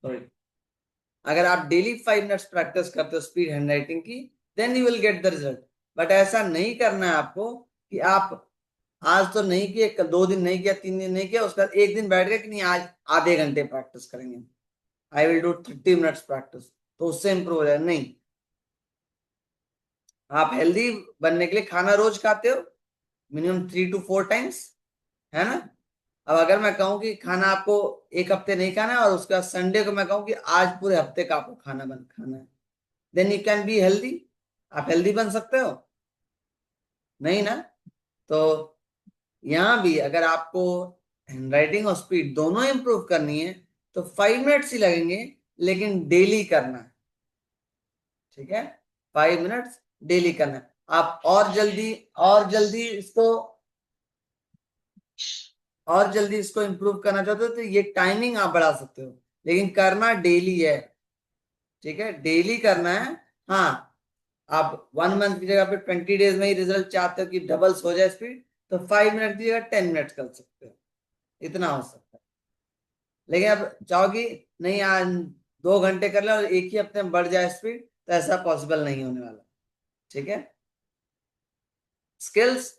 Sorry, अगर आप daily 5 minutes practice करते हो स्पीड हैंडराइटिंग की, then you will get the result. But ऐसा नहीं करना है आपको कि आप आज तो नहीं किए, कल 2 दिन नहीं किया, 3 दिन नहीं किया, उसके बाद एक दिन बैठ गए कि नहीं आज आधे घंटे प्रैक्टिस करेंगे, I will do 30 minutes practice, तो उससे इंप्रूव हो जाए। नहीं, आप हेल्दी बनने के लिए खाना रोज खाते हो, मिनिमम 3 to 4 टाइम्स, है ना। अब अगर मैं कहूँ कि खाना आपको एक हफ्ते नहीं खाना है और उसके बाद संडे को मैं कहूँ कि आज पूरे हफ्ते का आपको खाना है, then you can be healthy. आप हेल्दी बन सकते हो? नहीं ना। तो यहाँ भी अगर आपको हैंडराइटिंग और स्पीड दोनों इंप्रूव करनी है तो 5 मिनट्स ही लगेंगे, लेकिन डेली करना है। ठीक है, 5 मिनट्स डेली करना है। आप और जल्दी इसको इंप्रूव करना चाहते हो तो ये टाइमिंग आप बढ़ा सकते हो, लेकिन करना डेली है। ठीक है, डेली करना है। हाँ, आप 1 मंथ की जगह पे 20 डेज में ही रिजल्ट चाहते हो कि डबल्स हो जाए स्पीड, तो 5 मिनट की जगह 10 मिनट कर सकते हो, इतना हो सकता है। लेकिन अब चाहोगी नहीं आज 2 घंटे कर ले और एक ही हफ्ते में बढ़ जाए स्पीड, तो ऐसा पॉसिबल नहीं होने वाला। ठीक है, स्किल्स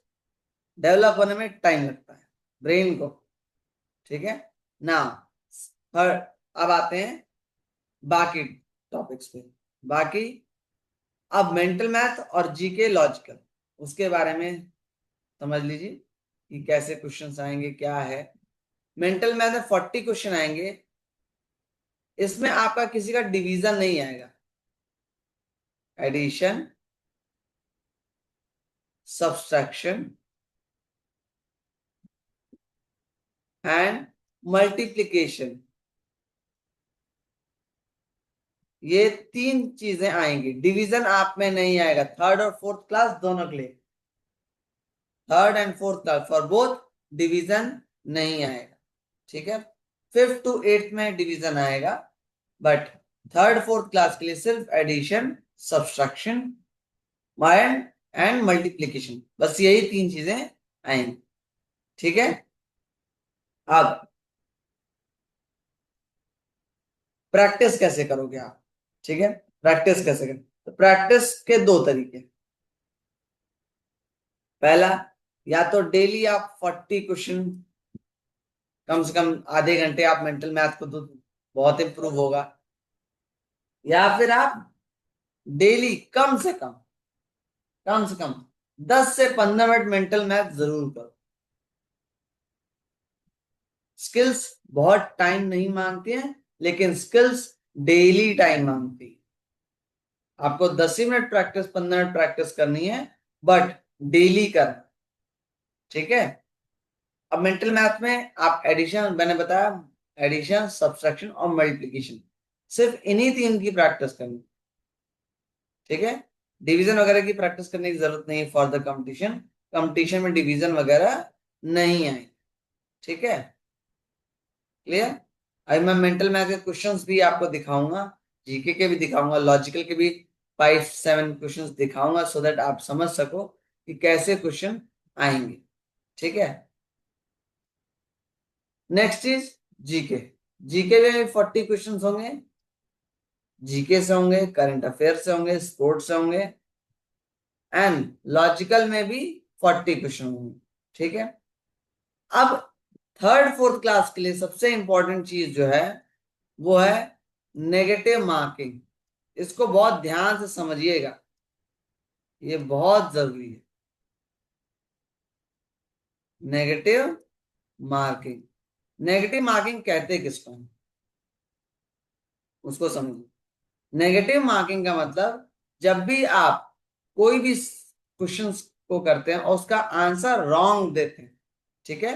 डेवलप होने में टाइम लगता है ब्रेन को। ठीक है ना। हर अब आते हैं बाकी टॉपिक्स पे। बाकी अब मेंटल मैथ और जीके लॉजिकल, उसके बारे में समझ लीजिए कि कैसे क्वेश्चंस आएंगे, क्या है। मेंटल मैथ में 40 क्वेश्चन आएंगे। इसमें आपका किसी का डिवीजन नहीं आएगा, एडिशन, सब्सट्रैक्शन एंड मल्टीप्लिकेशन, ये 3 चीजें आएंगी। डिवीजन आप में नहीं आएगा, थर्ड और फोर्थ क्लास दोनों के लिए, third and fourth class for both division नहीं आएगा। ठीक है, 5th to 8th में डिवीजन आएगा, बट थर्ड फोर्थ क्लास के लिए सिर्फ एडिशन, सब्सट्रैक्शन एंड मल्टीप्लिकेशन, बस यही 3 चीजें आएंगी। ठीक है, अब प्रैक्टिस कैसे करोगे आप? ठीक है, प्रैक्टिस कैसे करें? तो प्रैक्टिस के 2 तरीके। पहला, या तो डेली आप 40 क्वेश्चन, कम से कम आधे घंटे आप मेंटल मैथ को, तो बहुत इंप्रूव होगा। या फिर आप डेली कम से कम 10 से 15 मिनट मेंटल मैथ जरूर करो। स्किल्स बहुत टाइम नहीं मांगती हैं, लेकिन स्किल्स डेली टाइम मांगती है। आपको 10 ही मिनट प्रैक्टिस, 15 मिनट प्रैक्टिस करनी है, बट डेली करना। ठीक है, अब मेंटल मैथ में आप एडिशन, मैंने बताया, एडिशन, सब्सट्रैक्शन और मल्टीप्लिकेशन, सिर्फ इन्हीं 3 की प्रैक्टिस करनी। ठीक है, डिवीजन वगैरह की प्रैक्टिस करने की जरूरत नहीं फॉर द कंपटीशन। कंपटीशन में डिवीजन वगैरह नहीं आए। ठीक है, क्लियर। अभी मैं मेंटल मैथ के क्वेश्चंस भी आपको दिखाऊंगा, जीके के भी दिखाऊंगा, लॉजिकल के भी 5-7 क्वेश्चंस दिखाऊंगा, सो दैट आप समझ सको कि कैसे क्वेश्चन आएंगे। ठीक है, नेक्स्ट इज जीके। जीके में 40 क्वेश्चन होंगे, जीके से होंगे, करंट अफेयर से होंगे, स्पोर्ट्स से होंगे, एंड लॉजिकल में भी 40 क्वेश्चन होंगे। ठीक है, अब थर्ड फोर्थ क्लास के लिए सबसे इंपॉर्टेंट चीज जो है वो है नेगेटिव मार्किंग। इसको बहुत ध्यान से समझिएगा, ये बहुत जरूरी है। नेगेटिव मार्किंग, नेगेटिव मार्किंग कहते किसको हैं, उसको समझिए। नेगेटिव मार्किंग का मतलब, जब भी आप कोई भी क्वेश्चन को करते हैं और उसका आंसर रॉन्ग देते हैं, ठीक है,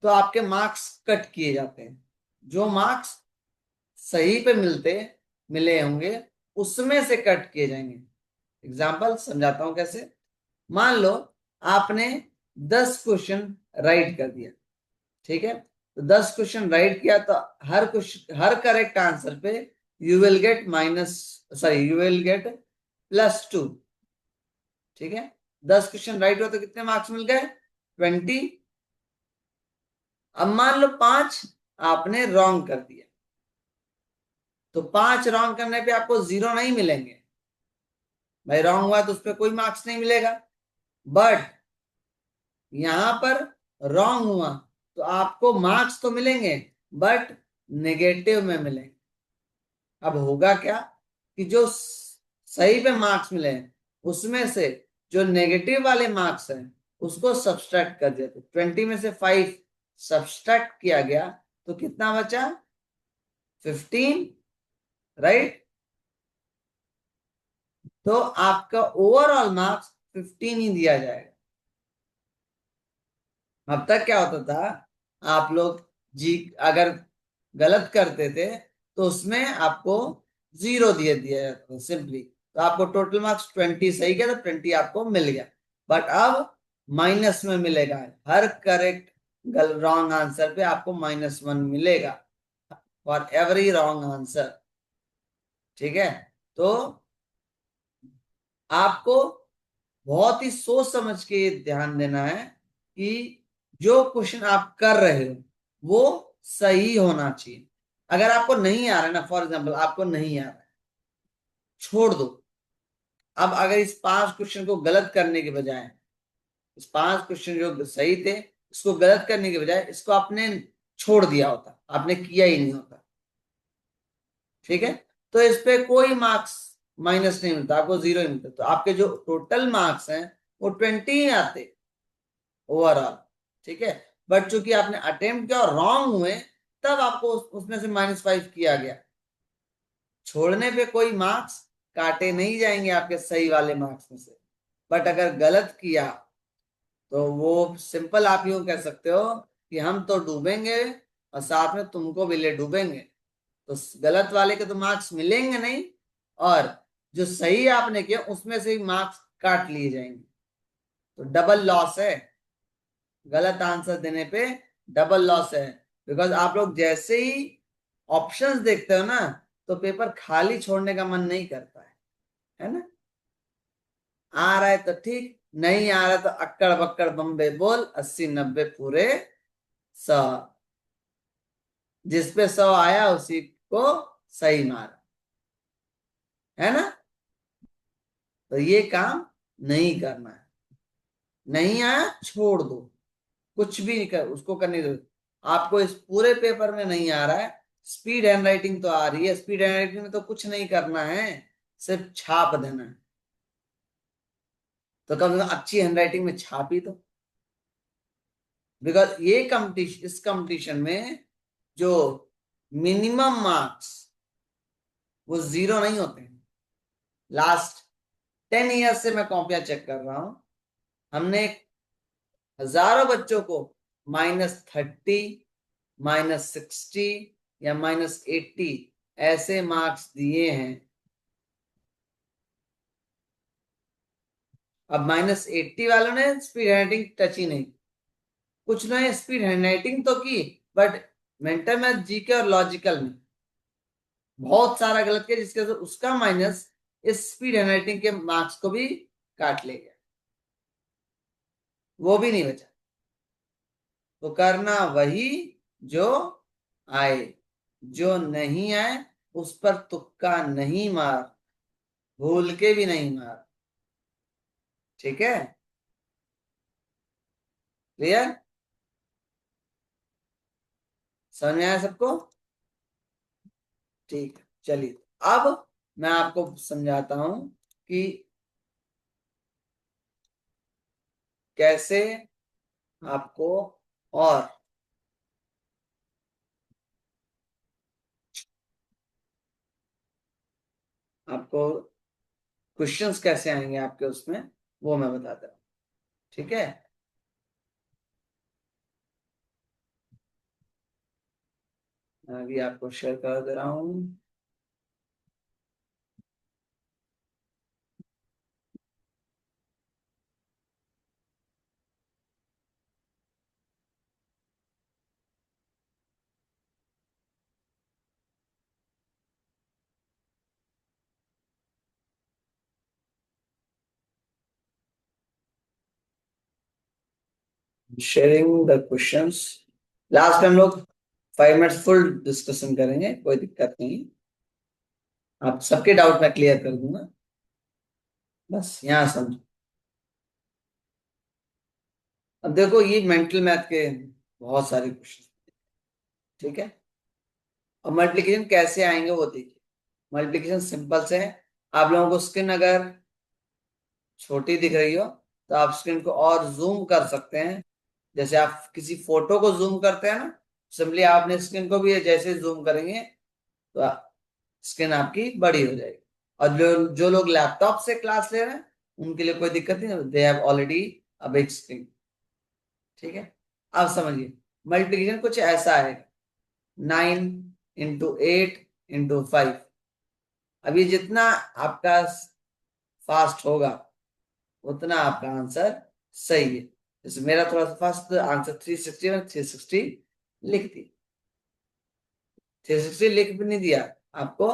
तो आपके मार्क्स कट किए जाते हैं। जो मार्क्स सही पे मिले होंगे, उसमें से कट किए जाएंगे। एग्जाम्पल समझाता हूं कैसे। मान लो आपने 10 क्वेश्चन राइट कर दिया, ठीक है, तो 10 क्वेश्चन राइट किया तो हर क्वेश्चन, हर करेक्ट आंसर पे यू विल गेट +2। ठीक है, 10 क्वेश्चन राइट हो तो कितने मार्क्स मिल गए? 20। अब मान लो 5 आपने रॉन्ग कर दिया, तो 5 रॉन्ग करने पे आपको 0 नहीं मिलेंगे भाई, रॉन्ग हुआ तो उस पर कोई मार्क्स नहीं मिलेगा। बट यहां पर रॉन्ग हुआ तो आपको मार्क्स तो मिलेंगे, बट नेगेटिव में मिलेंगे। अब होगा क्या कि जो सही पे मार्क्स मिले हैं उसमें से जो नेगेटिव वाले मार्क्स हैं उसको सब्सट्रैक्ट कर दिया, तो 20 में से 5 सब्सट्रैक्ट किया गया तो कितना बचा? 15, राइट। तो आपका ओवरऑल मार्क्स 15 ही दिया जाएगा। अब तक क्या होता था, आप लोग जी अगर गलत करते थे तो उसमें आपको 0 दिया जाता था सिंपली। तो आपको टोटल मार्क्स 20 सही किया तो 20 आपको मिल गया। बट अब माइनस में मिलेगा, हर करेक्ट रॉन्ग आंसर पे आपको -1 मिलेगा फॉर एवरी रॉन्ग आंसर। ठीक है, तो आपको बहुत ही सोच समझ के ध्यान देना है कि जो क्वेश्चन आप कर रहे हो वो सही होना चाहिए। अगर आपको नहीं आ रहा है ना, फॉर एग्जांपल आपको नहीं आ रहा है, छोड़ दो। अब अगर इस 5 क्वेश्चन को गलत करने के बजाय, इस 5 क्वेश्चन जो सही थे इसको गलत करने के बजाय इसको आपने छोड़ दिया होता, आपने किया ही नहीं होता, ठीक है, तो इस पे कोई मार्क्स माइनस नहीं मिलता, आपको 0 ही मिलता। तो आपके जो टोटल मार्क्स हैं वो 20 ही आते ओवरऑल। ठीक है, बट चूंकि आपने अटेम्प्ट किया और रॉन्ग हुए तब आपको उसमें से -5 किया गया। छोड़ने पे कोई मार्क्स काटे नहीं जाएंगे आपके सही वाले मार्क्स में से। बट अगर गलत किया तो वो सिंपल आप यूं कह सकते हो कि हम तो डूबेंगे और साथ में तुमको भी ले डूबेंगे। तो गलत वाले के तो मार्क्स मिलेंगे नहीं, और जो सही आपने किया उसमें से ही मार्क्स काट लिए जाएंगे। तो डबल लॉस है, गलत आंसर देने पे डबल लॉस है। बिकॉज आप लोग जैसे ही ऑप्शंस देखते हो ना तो पेपर खाली छोड़ने का मन नहीं करता है ना। आ रहा है तो ठीक, नहीं आ रहा तो अक्कड़ बक्कड़ बम्बे बोल, 80 90 पूरे 100। जिस पे 100 आया उसी को सही मारा, है ना। तो ये काम नहीं करना है, नहीं आया छोड़ दो, कुछ भी नहीं कर उसको करने दो। आपको इस पूरे पेपर में नहीं आ रहा है, स्पीड हैंड राइटिंग तो आ रही है, स्पीड हैंड राइटिंग में तो कुछ नहीं करना है, सिर्फ छाप देना है। तो कम से कम अच्छी हैंड राइटिंग में छापी दो। बिकॉज ये कंपटीशन, इस कंपटीशन में जो मिनिमम मार्क्स वो 0 नहीं होते हैं। लास्ट 10 ईयर से मैं कॉपियां चेक कर रहा हूं, हमने हजारों बच्चों को -30, -60 या -80 ऐसे मार्क्स दिए हैं। अब -80 वालों ने स्पीड हैंडराइटिंग टच ही नहीं, कुछ ने स्पीड हैंडराइटिंग तो की बट मेंटल मैथ, जीके और लॉजिकल में बहुत सारा गलत किया, जिसके वजह से उसका माइनस इस स्पीड हैंडराइटिंग के मार्क्स को भी काट ले गया, वो भी नहीं बचा। तो करना वही जो आए, जो नहीं आए उस पर तुक्का नहीं मार, भूल के भी नहीं मार। ठीक है, क्लियर, समझ में आया सबको? ठीक है, चलिए अब मैं आपको समझाता हूं कि कैसे आपको और आपको क्वेश्चंस कैसे आएंगे आपके उसमें, वो मैं बताता हूँ। ठीक है, मैं अभी आपको शेयर कर दे रहा हूँ। शेयरिंग द क्वेश्चंस, लास्ट में हम लोग 5 मिनट्स फुल डिस्कशन करेंगे, कोई दिक्कत नहीं। आप सबके डाउट मैं क्लियर कर दूंगा, बस यहाँ समझो। अब देखो ये मेंटल मैथ के बहुत सारे क्वेश्चन, ठीक है। और मल्टीप्लिकेशन कैसे आएंगे वो देखिए। मल्टीप्लिकेशन सिंपल से है। आप लोगों को स्क्रीन अगर छोटी दिख रही हो तो आप स्क्रीन को और जूम कर सकते हैं, जैसे आप किसी फोटो को जूम करते हैं ना, सिंपली आपने स्क्रीन को भी जैसे जूम करेंगे तो स्क्रीन आपकी बड़ी हो जाएगी। और जो जो लोग लैपटॉप से क्लास ले रहे हैं उनके लिए कोई दिक्कत नहीं, they have already a big screen, ठीक है। अब समझिए मल्टीप्लिकेशन कुछ ऐसा है, 9 × 8 × 5। अब ये जितना आपका फास्ट होगा उतना आपका आंसर सही है। जैसे मेरा थोड़ा सा फास्ट आंसर 360 में 360 लिख दी, 360 लिख भी नहीं दिया, आपको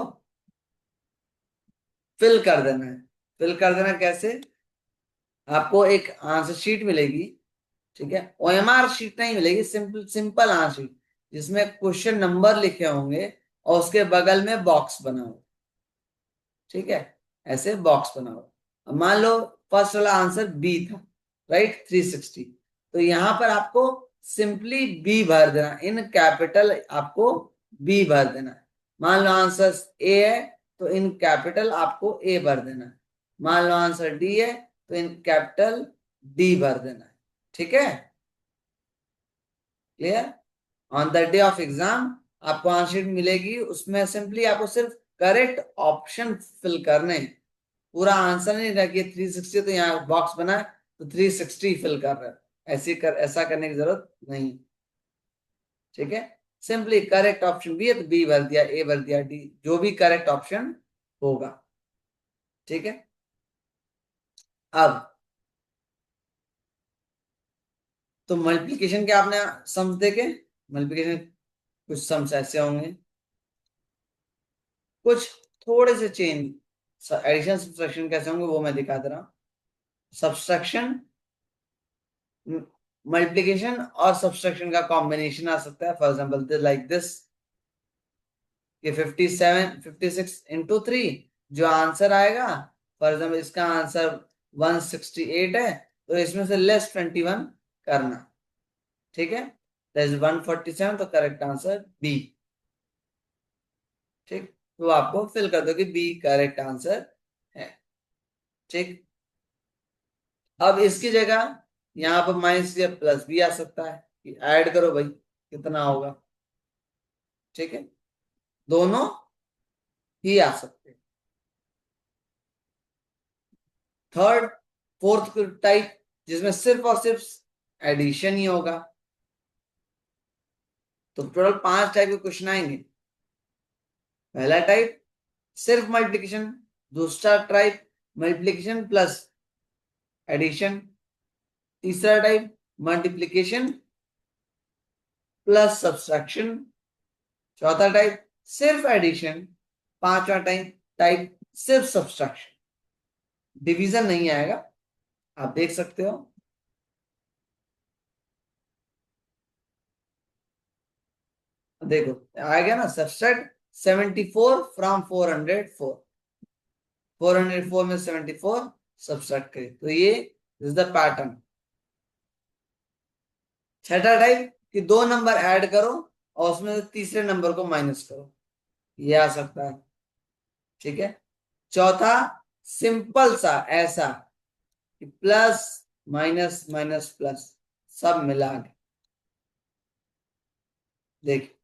फिल कर देना है। फिल कर देना कैसे, आपको एक आंसर शीट मिलेगी, ठीक है। ओएमआर शीट नहीं मिलेगी, सिंपल सिंपल आंसर शीट जिसमें क्वेश्चन नंबर लिखे होंगे और उसके बगल में बॉक्स बना हो, ठीक है। ऐसे बॉक्स बना हो। अब मान लो फर्स्ट वाला आंसर बी था, राइट, 360। तो यहां पर आपको सिंपली बी भर देना, इन कैपिटल आपको बी भर देना है। मान लो आंसर ए है तो इन कैपिटल आपको ए भर देना है। मान लो आंसर डी है तो इन कैपिटल डी भर देना है, ठीक है। Clear. On the day of exam आपको आंसर शीट मिलेगी, उसमें सिंपली आपको सिर्फ करेक्ट ऑप्शन फिल करने हैं। पूरा आंसर नहीं रखिए 360 तो यहाँ बॉक्स बना है तो 360 फिल कर रहे हैं, ऐसा करने की जरूरत नहीं, ठीक है। सिंपली करेक्ट ऑप्शन बी है तो बी भर दिया, ए भर दिया, डी जो भी करेक्ट ऑप्शन होगा, ठीक है। अब तो मल्टीप्लिकेशन के आपने सम्स देखे, मल्टीप्लिकेशन कुछ सम्स ऐसे होंगे, कुछ थोड़े से चेंज एडिशन सब्सट्रैक्शन कैसे होंगे वो मैं दिखा दे रहा हूँ। सब्सट्रैक्शन, मल्टीप्लिकेशन और सब्सट्रैक्शन का कॉम्बिनेशन आ सकता है, फॉर एग्जाम्पल लाइक दिस, ये 57 56 × 3 जो आंसर आएगा, फॉर एग्जाम्पल इसका आंसर 168 है तो इसमें से लेस 21 करना, ठीक है। दैट इज 147, तो करेक्ट आंसर बी, ठीक। तो आपको फिल कर दो कि बी करेक्ट आंसर है, ठीक। अब इसकी जगह यहाँ पर माइनस या प्लस भी आ सकता है कि ऐड करो भाई कितना होगा, ठीक है। दोनों ही आ सकते हैं। थर्ड, फोर्थ टाइप जिसमें सिर्फ और सिर्फ एडिशन ही होगा, तो टोटल 5 टाइप के क्वेश्चन आएंगे। पहला टाइप सिर्फ मल्टीप्लिकेशन, दूसरा टाइप मल्टीप्लिकेशन प्लस एडिशन, तीसरा टाइप मल्टीप्लिकेशन प्लस सब्सट्रैक्शन, चौथा टाइप सिर्फ एडिशन, पांचवा टाइप टाइप सिर्फ सब्सट्रैक्शन। डिवीजन नहीं आएगा, आप देख सकते हो। देखो आ गया ना, सब्सट्रैक्ट 74 फ्रॉम 404, 404 में 74 सब्सट्रैक्ट करें तो ये इज द पैटर्न। छठा टाइप कि दो नंबर ऐड करो और उसमें से तीसरे नंबर को माइनस करो, ये आ सकता है, ठीक है। चौथा सिंपल सा ऐसा कि प्लस माइनस माइनस प्लस सब मिला के, देखिए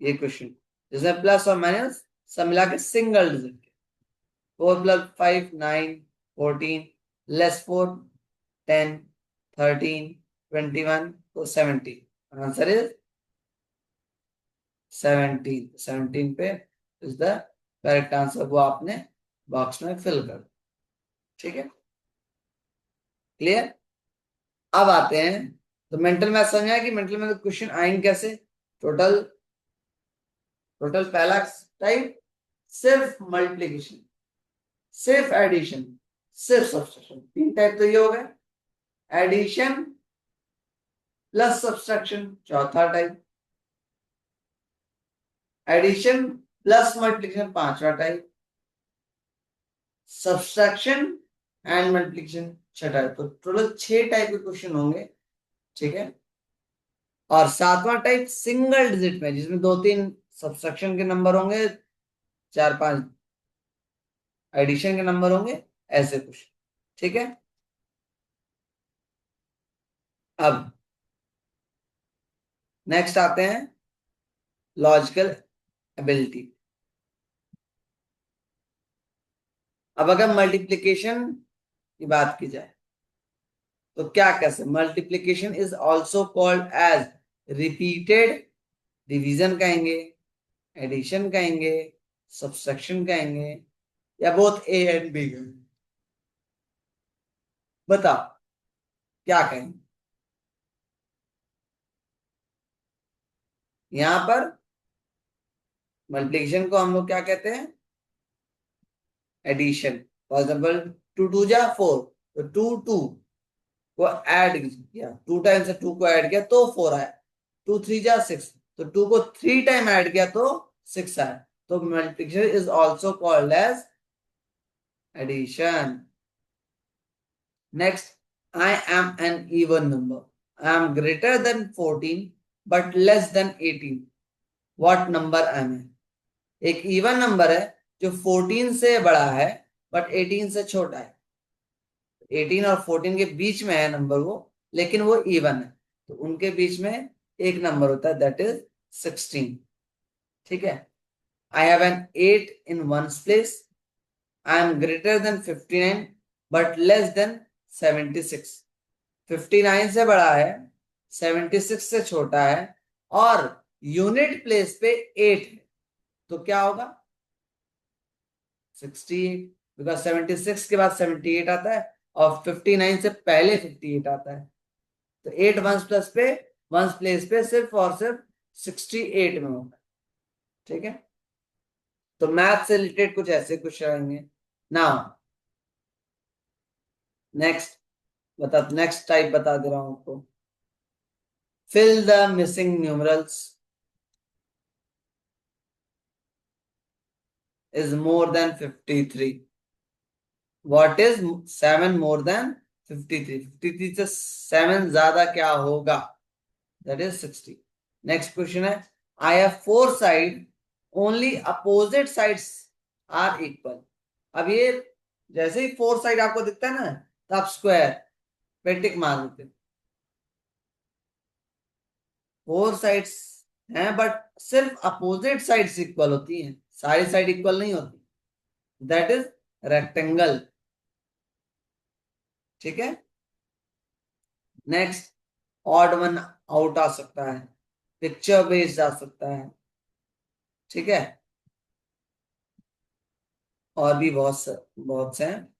ये क्वेश्चन जिसमें प्लस और माइनस सब मिला के सिंगल डिजिट, 4 + 5 9, 14 लेस 4 10 13 21 तो 17, आंसर इज 17, 17 पे इज द करेक्ट आंसर, वो आपने बॉक्स में फिल कर, ठीक है। क्लियर। अब आते हैं, तो मेंटल मैथ समझा कि मेंटल मैथ क्वेश्चन आएंगे कैसे। टोटल टोटल पहला टाइप सिर्फ मल्टीप्लिकेशन, सिर्फ एडिशन, सिर्फ सब्सट्रैक्शन, 3 टाइप तो ये हो गए। एडिशन प्लस सब्सट्रैक्शन चौथा टाइप, एडिशन प्लस मल्टीप्लिकेशन पांचवा टाइप, सब्सट्रैक्शन एंड मल्टीप्लिकेशन छठा टाइप। तो टोटल 6 टाइप के क्वेश्चन होंगे, ठीक है। और सातवां टाइप सिंगल डिजिट में, जिसमें 2-3 सब्सट्रैक्शन के नंबर होंगे, 4-5 एडिशन के नंबर होंगे, ऐसे क्वेश्चन, ठीक है। अब नेक्स्ट आते हैं लॉजिकल एबिलिटी। अब अगर मल्टीप्लिकेशन की बात की जाए तो क्या कैसे, multiplication is also called as repeated division कहेंगे, एडिशन कहेंगे, सब्सट्रैक्शन कहेंगे, या बोथ ए एंड बी कहेंगे? बताओ क्या कहेंगे। यहां पर मल्टीप्लिकेशन को हम लोग क्या कहते हैं, एडिशन। फॉर एग्जाम्पल 2 2 जा 4, तो 2 2 को ऐड किया, 2 टाइम से 2 को ऐड किया तो 4 आया। 2 3 जा 6, तो 2 को 3 टाइम ऐड किया तो 6 आया। तो multiplication is also called as addition. Next, I am an even number. I am greater than 14 but less than 18. What number am I? एक इवन नंबर है जो 14 से बड़ा है बट 18 से छोटा है। 18 और 14 के बीच में है नंबर वो, लेकिन वो इवन है, तो उनके बीच में एक नंबर होता है, दैट इज 16, ठीक है। I have an 8 in ones place. I am greater than 59 but less than 76। 59 से बड़ा है, 76 से छोटा है, और यूनिट प्लेस पे 8 है, तो क्या होगा, 68। बिकॉज 76 के बाद 78 आता है, और 59 से पहले 58 आता है, तो 8 वंस प्लस पे वंस प्लेस पे सिर्फ और सिर्फ 68 में होगा, ठीक है। तो मैथ से रिलेटेड कुछ ऐसे क्वेश्चन आएंगे। नाउ नेक्स्ट, नेक्स्ट टाइप बता दे रहा हूं आपको। Fill the missing numerals is more than 53। What is 7 more than 53? 53 से 7 ज्यादा क्या होगा, दैट इज 60। नेक्स्ट क्वेश्चन है, I have 4 side, only opposite sides are equal. अब ये जैसे ही 4 साइड आपको दिखता है ना, तो आप स्क्वायर पे टिक मार देते हो। 4 साइड्स हैं बट सिर्फ अपोजिट साइड्स इक्वल होती हैं, सारी साइड इक्वल नहीं होती, दैट इज रेक्टेंगल, ठीक है। नेक्स्ट, ऑड वन आउट आ सकता है, पिक्चर बेस्ड आ सकता है, ठीक है, और भी बहुत से हैं।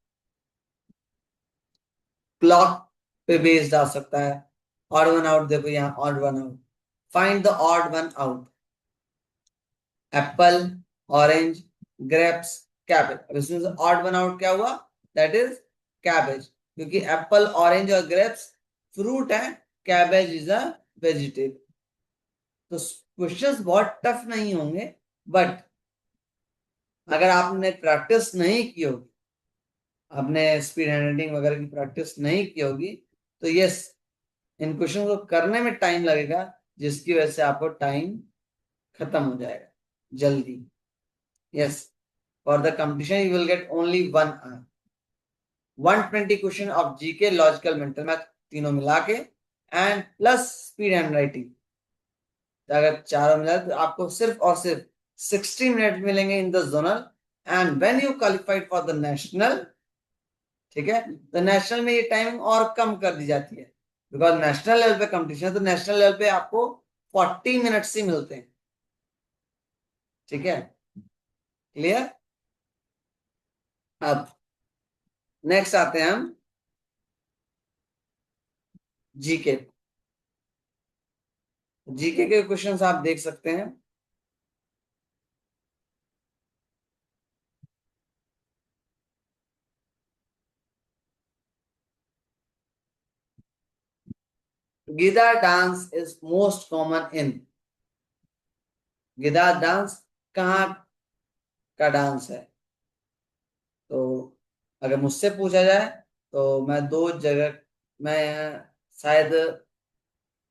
क्लॉक पे बेस्ड आ सकता है। ऑड वन आउट देखो यहाँ, odd one out, find the odd one out. Apple, orange, grapes, cabbage. अब इसमें से ऑड वन आउट क्या हुआ, दैट इज कैबेज, क्योंकि एप्पल, ऑरेंज और ग्रेप्स फ्रूट है, कैबेज इज अ वेजिटेबल। तो क्वेश्चंस बहुत टफ नहीं होंगे, बट अगर आपने प्रैक्टिस नहीं की होगी, आपने स्पीड हैंडराइटिंग वगैरह की प्रैक्टिस नहीं की होगी, तो यस, इन क्वेश्चन को करने में टाइम लगेगा, जिसकी वजह से आपको टाइम खत्म हो जाएगा जल्दी। Yes, for the competition you will get only 1 hour. 120 question of GK, logical, mental math, तीनों मिला के, and plus speed handwriting. अगर चारों मिला तो आपको सिर्फ और सिर्फ 60 मिनट मिलेंगे in the zonal. And when you qualified for the national, ठीक है, तो नेशनल में ये टाइमिंग और कम कर दी जाती है, बिकॉज नेशनल लेवल पे कंपटीशन है, तो नेशनल लेवल पे आपको 40 मिनट्स ही मिलते हैं, ठीक है, क्लियर। अब नेक्स्ट आते हैं हम जीके। जीके के क्वेश्चंस आप देख सकते हैं। गिदार dance is most common in, गिदार डांस कहाँ का डांस है? तो अगर मुझसे पूछा जाए तो मैं दो जगह, मैं शायद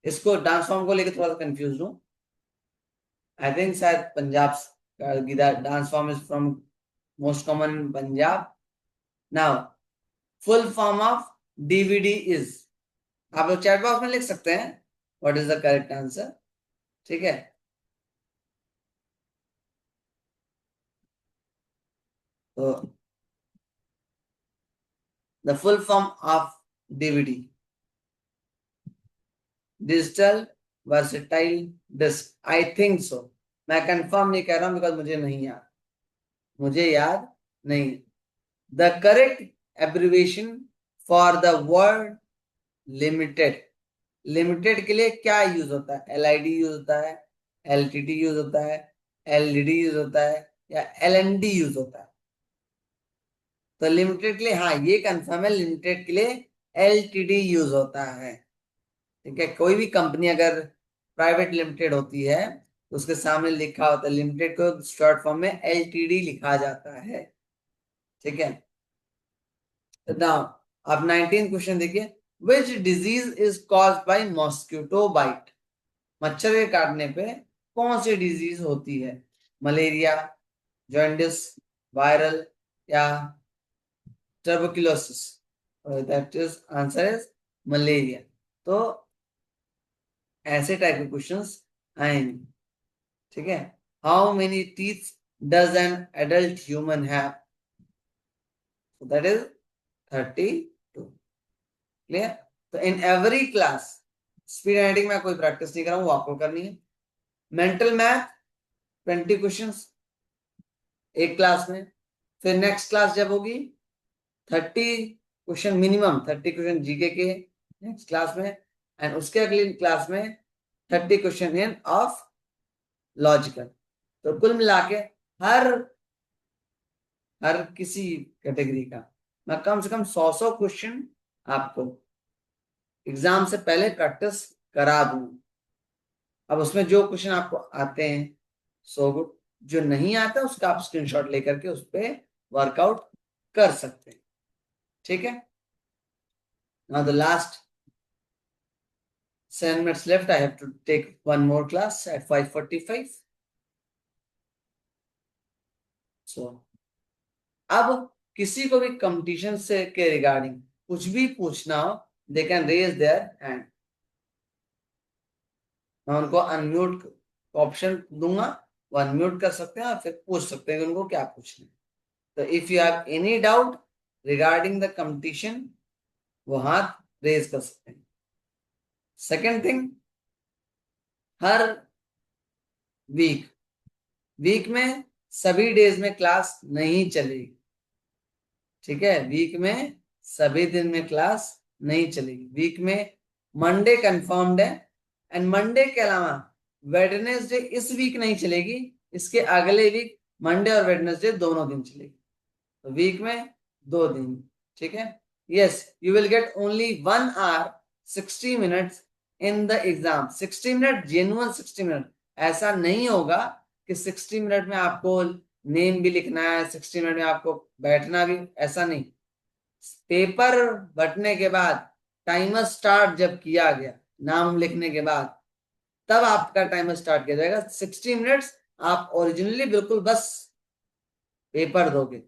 इसको डांस फॉर्म को लेकर थोड़ा सा कंफ्यूज हूँ। आई थिंक शायद पंजाब का गिदार dance form is from most common in Punjab. Now full form of DVD is, आप लोग चैट बॉक्स में लिख सकते हैं what is the correct answer. ठीक है, तो the full form of DVD, digital versatile disc, I think so. मैं कंफर्म नहीं कह रहा हूं बिकॉज मुझे नहीं याद, मुझे याद नहीं। The correct abbreviation for the word limited, limited के लिए क्या यूज होता है? एलआईडी यूज होता है, एलटीडी यूज होता है, एलईडी यूज होता है, या एलएनडी यूज होता है? तो लिमिटेड के लिए हाँ ये कंफर्म है, लिमिटेड के लिए एलटीडी यूज होता है। ठीक है, कोई भी कंपनी अगर प्राइवेट लिमिटेड होती है तो उसके सामने लिखा होता है लिमिटेड को शॉर्ट फॉर्म में एलटीडी लिखा जाता है। ठीक है, नाउ आप 19 क्वेश्चन देखिए, which disease is caused by mosquito bite? मच्छर के काटने पे कौन सी डिजीज होती है? मलेरिया, जॉन्डिस, वायरल, या tuberculosis? That is answer is malaria. तो ऐसे टाइप के क्वेश्चंस आएंगे। ठीक है, how many teeth does an adult human have? That is 32। Clear? तो in every class, speed writing में कोई प्रैक्टिस नहीं कर रहा हूं, वो आपको करनी है। मेंटल मैथ 20 क्वेश्चंस एक क्लास में, फिर नेक्स्ट क्लास जब होगी 30 क्वेश्चन, मिनिमम 30 क्वेश्चन जीके के नेक्स्ट क्लास में, एंड उसके अगली क्लास में 30 क्वेश्चन इन ऑफ लॉजिकल। तो कुल मिला के हर हर किसी कैटेगरी का मैं कम से कम 100 क्वेश्चन आपको एग्जाम से पहले प्रैक्टिस करा दूं। अब उसमें जो क्वेश्चन आपको आते हैं सो गुड, जो नहीं आता उसका आप स्क्रीनशॉट लेकर के उस पर वर्कआउट कर सकते हैं। ठीक है, now the last 7 minutes left. I have to take one more class at 5:45. So अब किसी को भी कंपटीशन से के रिगार्डिंग कुछ भी पूछना हो, they can raise their hand. मैं उनको अनम्यूट ऑप्शन दूंगा, वो अनम्यूट कर सकते हैं और फिर पूछ सकते हैं कि उनको क्या पूछना है। तो if you have any doubt regarding the competition, वो हाथ रेज कर सकते हैं। सेकेंड थिंग, हर वीक वीक में सभी डेज में क्लास नहीं चलेगी। ठीक है, वीक में सभी दिन में क्लास नहीं चलेगी। वीक में मंडे कंफर्म्ड है, एंड मंडे के अलावा वेडनेसडे इस वीक नहीं चलेगी, इसके अगले वीक मंडे और वेडनेसडे दोनों दिन चलेगी। तो वीक में 2 दिन। ठीक है, yes, you will get only 1 hour 60 minutes in the exam. 60 minute genuine 60 minute, ऐसा नहीं होगा कि 60 मिनट में आपको नेम भी लिखना है, 60 मिनट में आपको बैठना भी, ऐसा नहीं। पेपर बटने के बाद, टाइमर स्टार्ट जब किया गया नाम लिखने के बाद, तब आपका टाइमर स्टार्ट किया जाएगा। 60 मिनट्स आप ओरिजिनली बिल्कुल बस पेपर दोगे।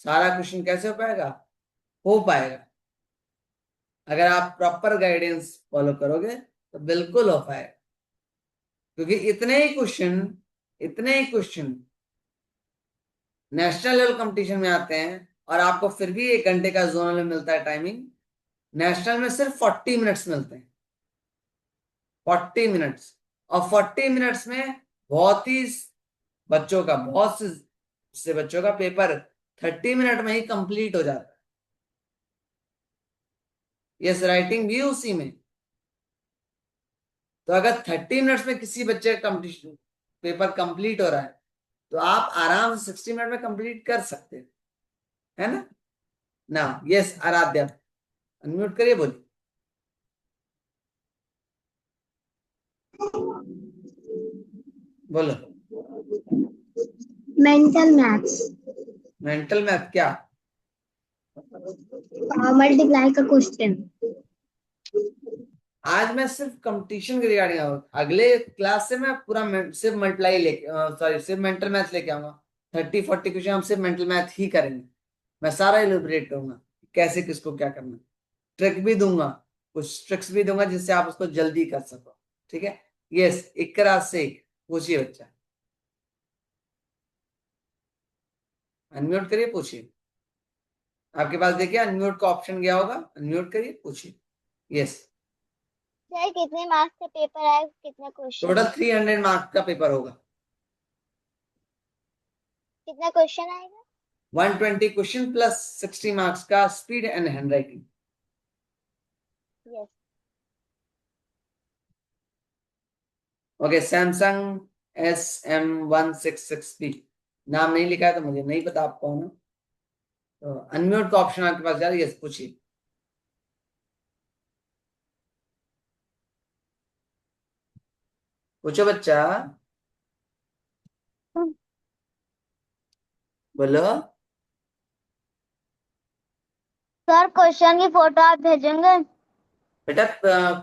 सारा क्वेश्चन कैसे हो पाएगा? हो पाएगा अगर आप प्रॉपर गाइडेंस फॉलो करोगे तो बिल्कुल हो पाएगा, क्योंकि इतने ही क्वेश्चन नेशनल लेवल कंपटीशन में आते हैं, और आपको फिर भी 1 घंटे का जोनल में मिलता है टाइमिंग। नेशनल में सिर्फ 40 मिनट्स मिलते हैं, 40 मिनट्स। और 40 मिनट्स में बहुत से बच्चों का पेपर 30 मिनट में ही कंप्लीट हो जाता है। यस, राइटिंग भी उसी में। तो अगर 30 मिनट्स में किसी बच्चे का कंपटीशन पेपर कंप्लीट हो रहा है, तो आप आराम से 60 मिनट में कंप्लीट कर सकते हैं, है ना? ना, यस आराध्या, अनम्यूट करिए, बोलिए। बोलो। Mental maths. मेंटल मैथ क्या? मल्टीप्लाई का क्वेश्चन। आज मैं सिर्फ कंपटीशन के रिगार्डिंग आऊँ, अगले क्लास से मैं पूरा सिर्फ मल्टीप्लाई लेके, सॉरी सिर्फ मेंटल मैथ लेके आऊंगा। 30-40 क्वेश्चन हम सिर्फ मेंटल मैथ ही करेंगे। मैं सारा इलिबरेट करूंगा, कैसे किसको क्या करना। ट्रिक भी दूंगा, कुछ ट्रिक्स भी दूंगा जिससे आप उसको जल्दी कर सको। ठीक है। यस, इकरा से पूछिए बच्चा, अनम्यूट करिए, पूछिए। आपके पास देखिए अनम्यूट का ऑप्शन गया होगा, अनम्यूट करिए, पूछिए। यस। सर कितने मार्क्स का पेपर है, कितने क्वेश्चन टोटल है? 300 मार्क्स का पेपर होगा। कितना क्वेश्चन आएगा? 120 क्वेश्चन प्लस 60 मार्क्स का speed and hand writing. Yes. Okay, Samsung SM166B। नाम नहीं लिखा है तो मुझे नहीं पता आप कौन हो। तो अनम्यूट का ऑप्शन आपके पास जा रही है, पूछिए। पूछो बच्चा, बोलो। सर क्वेश्चन की फोटो आप भेजेंगे? बेटा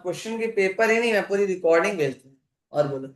क्वेश्चन के पेपर ही नहीं, मैं पूरी रिकॉर्डिंग भेजती हूँ। और बोलो।